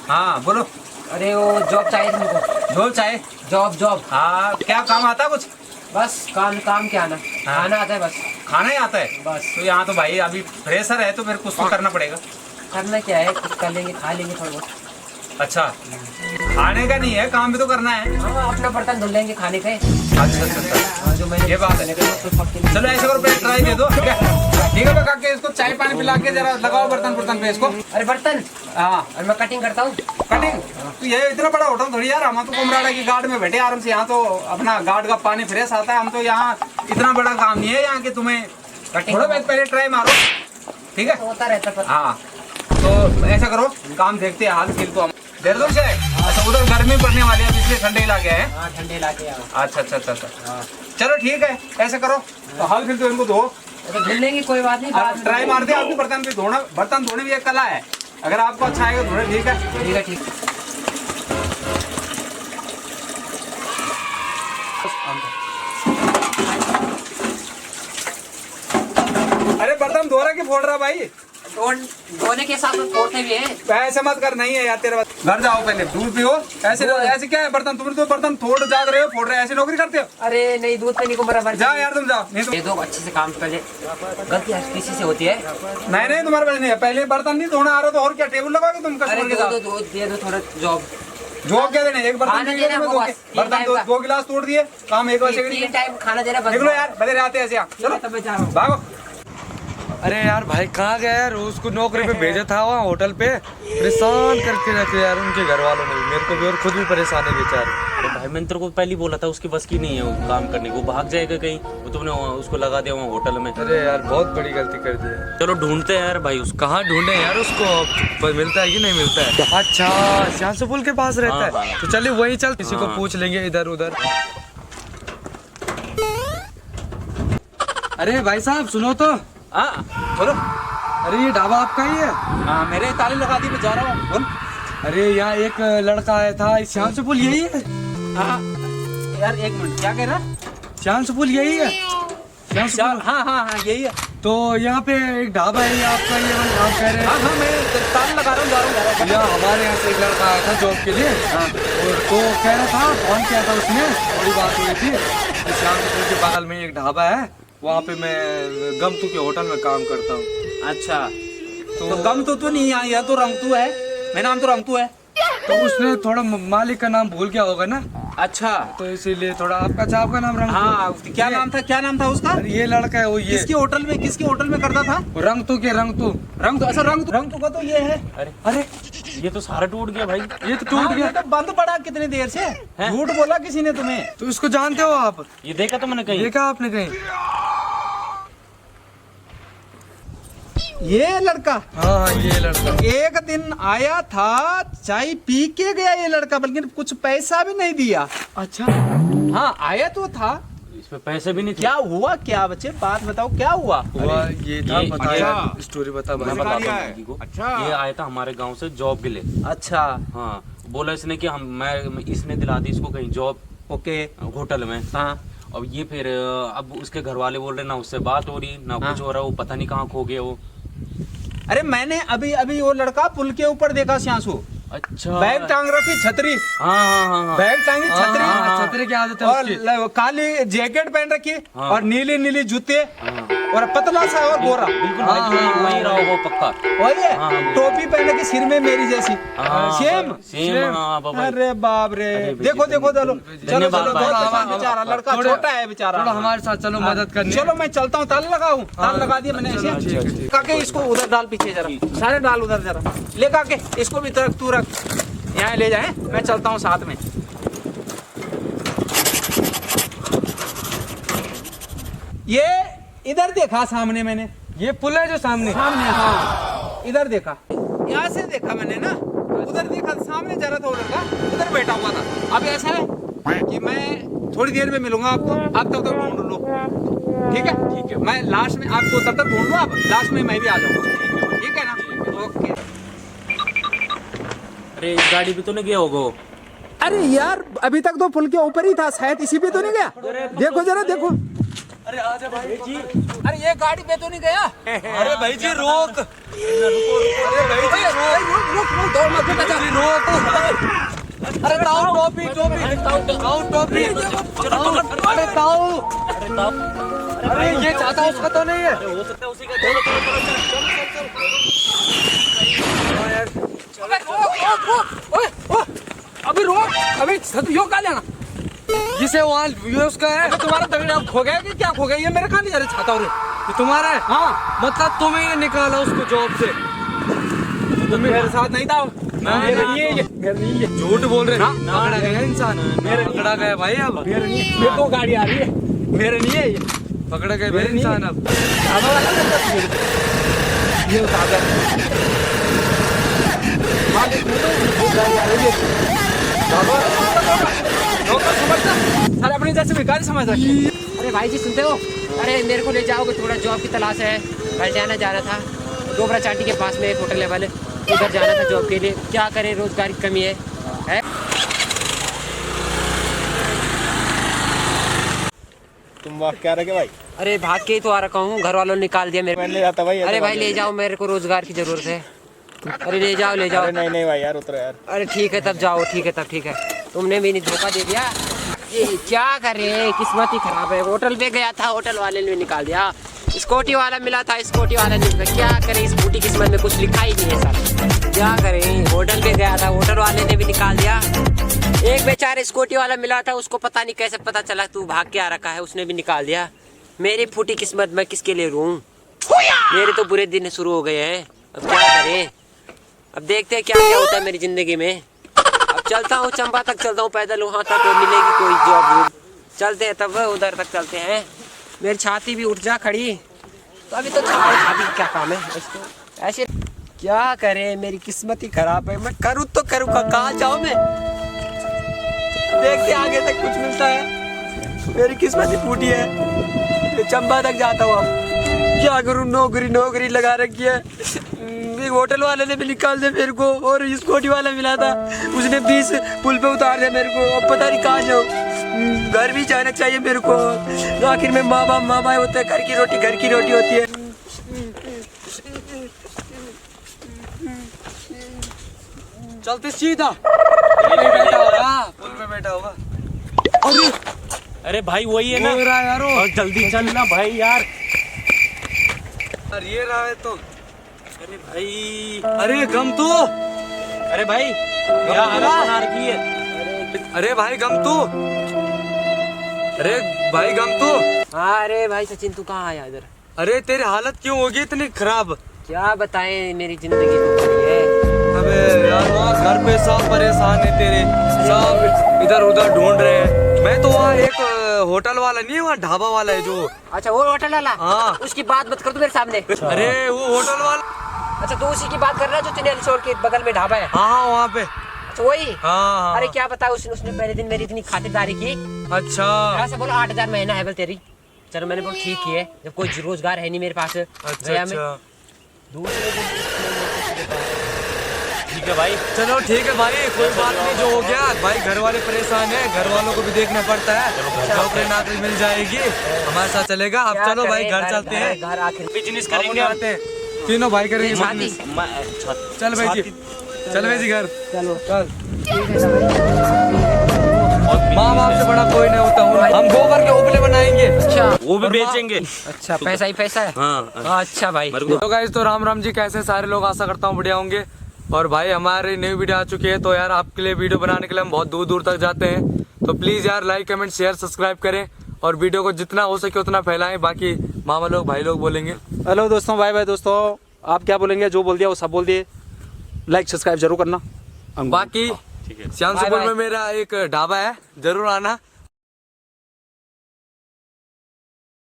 हाँ बोलो। अरे वो जॉब चाहिए था हमको। जॉब चाहिए? जॉब। हाँ, क्या काम आता है कुछ? बस काम क्या आना, हाँ। खाना आता है बस। खाना ही आता है बस। तो यहाँ तो भाई अभी फ्रेशर है तो फिर कुछ तो करना पड़ेगा। करना क्या है, कुछ कर लेंगे, खा लेंगे थोड़ा बहुत। अच्छा, खाने का नहीं है, काम भी तो करना है। हाँ, अपना बर्तन धुल लेंगे खाने का। अच्छा, जो मैंने ये बात है। चलो ऐसे करो, पहले ट्राई दे दो। ठीक है मैं काके इसको चाय पानी पिला के जरा लगाओ बर्तन पे इसको। अरे बर्तन, हाँ और मैं कटिंग करता हूँ। कटिंग? तो ये इतना बड़ा होटल थोड़ी यार, हम तो कुमराड़ा की गार्ड में बैठे आराम से। यहाँ तो अपना गार्ड का पानी फ्रेश आता है। हम तो यहाँ इतना बड़ा काम नहीं है यहाँ के। तुम्हें कटिंग थोड़ा पहले ट्राई मारो, ठीक है? होता रहता पर। हाँ तो ऐसा करो, काम देखते हैं हाल फिर तो हम देर दो से। अच्छा, उधर गर्मी पड़ने वाली है इसलिए ठंडे इलाके है। हाँ, ठंडे इलाके। अच्छा। चलो ठीक है, ऐसा करो तो हाल फिर तो इनको धो। तो धुल लेंगे, कोई बात नहीं। बाद में ट्राई मार दे। आपको बर्तन भी धोना, बर्तन धोने भी एक कला है। अगर आपको अच्छा आएगा धोने, ठीक है? ठीक। अरे बर्तन धो रहा कि फोड़ रहा भाई? धोने के साथ में फोड़ते भी हैं। ऐसे मत कर, नहीं है यार तेरे पास। घर जाओ पहले, दूध पियो। ऐसे क्या है बर्तन, तुम तो बर्तन थोड़ जाग रहे हो, फोड़ रहे हो, ऐसे नौकरी करते हो? अरे नहीं, दूध पे नहीं को बराबर। जाओ यार तुम जाओ। नहीं ये दो अच्छे से काम कर ले। गलती किसी से होती है? नहीं तुम्हारे पास नहीं है। पहले बर्तन नहीं धोना आ रहा तो और क्या टेबल लगाओगे तुम अरे कस्टमर के साथ? दे दो थोड़ा जॉब। जॉब क्या देने? एक बर्तन खाना देना में बस, बर्तन दो गिलास तोड़ दिए, काम एक बजे। 3 टाइम खाना देना बस। निकलो यार, बदे आते ऐसे। चलो तब मैं जा रहा हूँ। भागो। अरे यार भाई कहाँ गया यार? उसको नौकरी पे भेजा था वहाँ होटल पे, परेशान करके रखे यार उनके घर वालों ने, मेरे को भी, और खुद भी परेशान है बेचारे। अरे भाई मैंने तेरे को पहले ही बोला था उसकी बस की नहीं है वो काम करने को, भाग जाएगा कहीं। वो तुमने उसको लगा दिया वहाँ होटल में। अरे यार बहुत बड़ी गलती कर दी है। चलो ढूंढते हैं यार भाई उसको। कहाँ ढूंढे यार उसको? मिलता है कि नहीं मिलता है? अच्छा, श्याम से पुल के पास रहता है। तो चलिए वहीं चल, किसी को पूछ लेंगे इधर उधर। अरे भाई साहब सुनो तो। हाँ बोलो। अरे ये ढाबा आपका ही है? हाँ, मेरे ताले लगा दी, मैं जा रहा हूँ। बोल। अरे यहाँ एक लड़का आया था, श्याम से पुल यही है? हाँ यार एक मिनट, क्या कह रहा? श्याम से पुल यही है? श्याम से पुल? हाँ यही है। तो यहाँ पे एक ढाबा है, ये आपका ये वाला आप कह रहे हैं? हाँ मैं ताला लगा रहा हूँ, जा रहा हूँ। यहाँ हमारे यहाँ से एक लड़का आया था जॉब के लिए। हाँ। और तो कह रहा था, फोन किया था उसने, थोड़ी बात हुई थी। श्याम से पुल के बगल में एक ढाबा है, वहाँ पे मैं गमतू के होटल में काम करता हूँ। अच्छा तो गम तो नहीं है, यह तो रंगतू है। मेरा नाम तो रंगतू है। तो उसने थोड़ा मालिक का नाम भूल गया होगा ना, अच्छा तो इसीलिए थोड़ा आपका नाम रंग। हाँ, क्या नाम था उसका? ये लड़का है वो, ये किसके होटल में करता था? रंगतू अच्छा रंगतू का तो ये है। अरे ये तो सारा टूट गया भाई। ये तो टूट गया। तो बंद पड़ा कितने देर से। झूठ बोला किसी ने तुम्हें? तो इसको जानते हो आप? ये देखा तो मैंने कहीं। देखा आपने कहीं? ये लड़का? हाँ ये लड़का एक दिन आया था, चाय पी के गया ये लड़का, बल्कि कुछ पैसा भी नहीं दिया। अच्छा हाँ आया तो था। इसमें पैसे भी नहीं थे। क्या हुआ क्या बच्चे, बात बताओ क्या हुआ? ये था, ये- बताया ये- स्टोरी बता मैं भाई। बताता हूँ दीदी को। अच्छा। ये आया था हमारे गांव से जॉब के लिए। अच्छा हाँ, बोला इसने कि इसने दिला दी इसको कहीं जॉब ओके। होटल में। हाँ अब ये फिर अब उसके घर वाले बोल रहे ना उससे बात हो रही ना कुछ हो रहा, वो पता नहीं कहाँ खो गया वो। अरे मैंने अभी वो लड़का पुल के ऊपर देखा, श्यांसू अच्छा। बैग टांग रखी, छतरी। हाँ। बैग टांगी, छतरी। हाँ, छतरी की आदत है उसकी। और काली जैकेट पहन रखी। हाँ। और नीली जूते। हाँ। और पतला सा और गोरा। बिल्कुल भाई, वही रहा वो पक्का। वही है। हाँ। टोपी पहन रखी सिर में मेरी जैसी। सेम। सेम। हाँ बाबा। अरे बाप रे। अरे देखो चलो धन्यवाद भाई। बेचारा लड़का छोटा है बेचारा। थोड़ा हमारे साथ चलो, मदद करनी। चलो मैं चलता हूँ, ताला लगाऊं। ताला लगा दिया मैंने ऐसे। काके इसको उधर डाल, पीछे जरा सारे डाल उधर जरा। ले काके इसको भी तू रख, यहाँ ले जाए। मैं चलता हूँ साथ में। ये इधर देखा सामने मैंने, ये पुल है जो सामने। हाँ इधर देखा, यहाँ से देखा मैंने ना। उधर देखा सामने जरा था वो लड़का, उधर बैठा हुआ था। अब ऐसा है कि मैं थोड़ी देर में मिलूंगा आपको, आप तब तक ढूंढ लो। ठीक है मैं लास्ट में आपको तब तक ढूंढ लो, आप लास्ट में मैं भी आ जाऊंगा। ठीक है ना? ओके। अरे इस गाड़ी भी तो नहीं गया होगा वो। अरे यार अभी तक तो पुल के ऊपर ही था, शायद इसी पे तो नहीं गया। देखो जरा देखो। अरे आजा भाई जी। अरे ये गाड़ी पे तो नहीं गया? अरे भाई जी रोक। अरे भाई जी रुक दौड़ मत बेटा जा। रोक। अरे ताऊ टोपी ताऊ टोपी। अरे ताऊ। अरे ये चाहता उसका तो नहीं है। हो सकता है उसी का। चलो अबे रोक। ओए अभी रोक। अभी सदुपयोग का लेना। जिसे वहाँ ये उसका है। अबे तुम्हारा दगड़ा खो गया कि क्या खो गया? ये मेरे कहाँ नहीं जा रहे छाता हो रे। ये तुम्हारा है? हाँ मतलब तुम्हें ये निकाला उसको जॉब से? तुम मेरे साथ नहीं था। मेरे नहीं है ये, मेरे नहीं है। झूठ बोल रहे। हाँ। पकड़ा गया इंसान। पकड़ा गया भाई अब। मेरे नहीं है। मेरे 2 गाड़ी आ रही है। मेरे नहीं है ये। पकड़ा गया भाई इंसान अब। ये उतार दे। हाँ देख गाड़ी आ रही है। समझता सारे अपनी जैसे भिखारी समझ रखे। अरे भाई जी सुनते हो? अरे मेरे को ले जाओगे, थोड़ा जॉब की तलाश है। बल्डियाना जाना था, डोबरा चाटी के पास में एक होटल है वाले, उधर जाना था जॉब के लिए। क्या करें, रोजगार की कमी है? तुम वाह क्या रखे भाई? अरे भाग के ही तो आ रखा हूँ, घर वालों ने निकाल दिया मेरे मैं ले जाता भाई। अरे भाई ले जाओ, मेरे को रोजगार की जरूरत है। अरे ले जाओ ले जाओ। अरे नहीं भाई यार उतरो यार। अरे ठीक है तब जाओ, ठीक है तब ठीक है। तुमने भी नहीं धोखा दे दिया। ये क्या करे, किस्मत ही खराब है। होटल पे गया था, होटल वाले ने भी निकाल दिया। स्कूटी वाला मिला था, स्कूटी वाला नहीं मिला। क्या करे, स्कूटी किस्मत में कुछ लिखा ही नहीं है सर। क्या करें, होटल पे गया था, होटल वाले ने भी निकाल दिया। एक बेचारे स्कूटी वाला मिला था, उसको पता नहीं कैसे पता चला तू भाग के आ रखा है, उसने भी निकाल दिया। मेरी फूटी किस्मत, मैं किसके लिए रोऊं? मेरे तो बुरे दिन शुरू हो गए हैं। अब क्या करें, अब देखते हैं क्या क्या होता है मेरी जिंदगी में। अब चलता हूँ, चंबा तक चलता हूँ पैदल, वहाँ तक मिलेगी कोई जॉब। चलते हैं तब उधर तक चलते हैं। मेरी छाती भी उठ जा खड़ी। तो अभी तो छाती क्या काम है इसको ऐसे। क्या करे, मेरी किस्मत ही खराब है। मैं करूँ तो करूँ कहाँ जाऊँ मैं? देखते आगे तक कुछ मिलता है। मेरी किस्मत ही फूटी है। चंबा तक जाता हूँ। अब क्या करूँ, नौकरी लगा रखी है। एक होटल वाले ने भी निकाल दिया मेरे को, और स्कूटी वाला मिला था, उसने 20 पुल पे उतार दिया मेरे को। अब पता नहीं कहाँ जाऊँ। घर भी जाना चाहिए मेरे को। आखिर में माँ बाप होते हैं, घर की रोटी होती है। चलते सीधा बैठा होगा, पुल पे बैठा होगा। अरे भाई वही है ना। हो रहा है यारो। और जल्दी चल ना भाई यार। अरे ये रहा है तो। अरे भाई, अरे गम तो। अरे भाई क्या हालत बना रखी है। अरे भाई गम तो। अरे भाई गम तो। हाँ अरे भाई सचिन, तू कहाँ आया इधर? अरे तेरी हालत क्यों होगी इतनी खराब? क्या बताएं, मेरी जिंदगी तो खड़ी है। अबे यार वहाँ घर पे सब परेशान है तेरे, सब इधर उधर ढूंढ रहे हैं। मैं तो वहाँ एक होटल वाला नहीं है, वहाँ ढाबा वाला है जो। अच्छा वो होटल वाला? हाँ। उसकी बात मत कर तू मेरे सामने। अरे वो होटल वाला। अच्छा तू उसी की बात कर रहा है जो चैनल छोड़ के बगल में ढाबा है? हाँ वहाँ पे। अच्छा वही? हाँ। अरे क्या बता, उसने पहले दिन मेरी इतनी खातिरदारी की। अच्छा। ऐसा बोला 8,000 महीना है बोल तेरी। चलो मैंने बोला ठीक ही है, जब कोई रोजगार है नहीं मेरे पास। अच्छा दूसरे दिन ठीक है भाई। चलो ठीक है भाई, कोई बात नहीं, जो हो गया। भाई घर वाले परेशान है, घर वालों को भी देखना पड़ता है। नौकरी मिल जाएगी, हमारे साथ चलेगा। अब क्या चलो भाई करें, घर चलते हैं। घर आखिर बिजनेस हम करेंगे आते हैं, तीनों भाई करेंगे। शादी। चल भाई जी, चल भाई जी घर। चलो चल। माँ बाप से बड़ा कोई नहीं होता हूँ। हम गोबर के उपले बनाएंगे। अच्छा वो भी बेचेंगे। अच्छा, पैसा ही पैसा है। हाँ अच्छा भाई। तो गाइस, तो राम जी, कैसे सारे लोग? आशा करता हूँ बढ़िया होंगे। और भाई हमारी नई वीडियो आ चुकी है, तो यार आपके लिए वीडियो बनाने के लिए हम बहुत दूर दूर तक जाते हैं। तो प्लीज़ यार लाइक कमेंट शेयर सब्सक्राइब करें, और वीडियो को जितना हो सके उतना फैलाएं। बाकी मामा लोग भाई लोग बोलेंगे। हेलो दोस्तों, बाय बाय दोस्तों। आप क्या बोलेंगे? जो बोल दिया वो सब बोल दिए। लाइक सब्सक्राइब जरूर करना। बाकी ठीक है। श्याम सुपुर में मेरा एक ढाबा है, जरूर आना।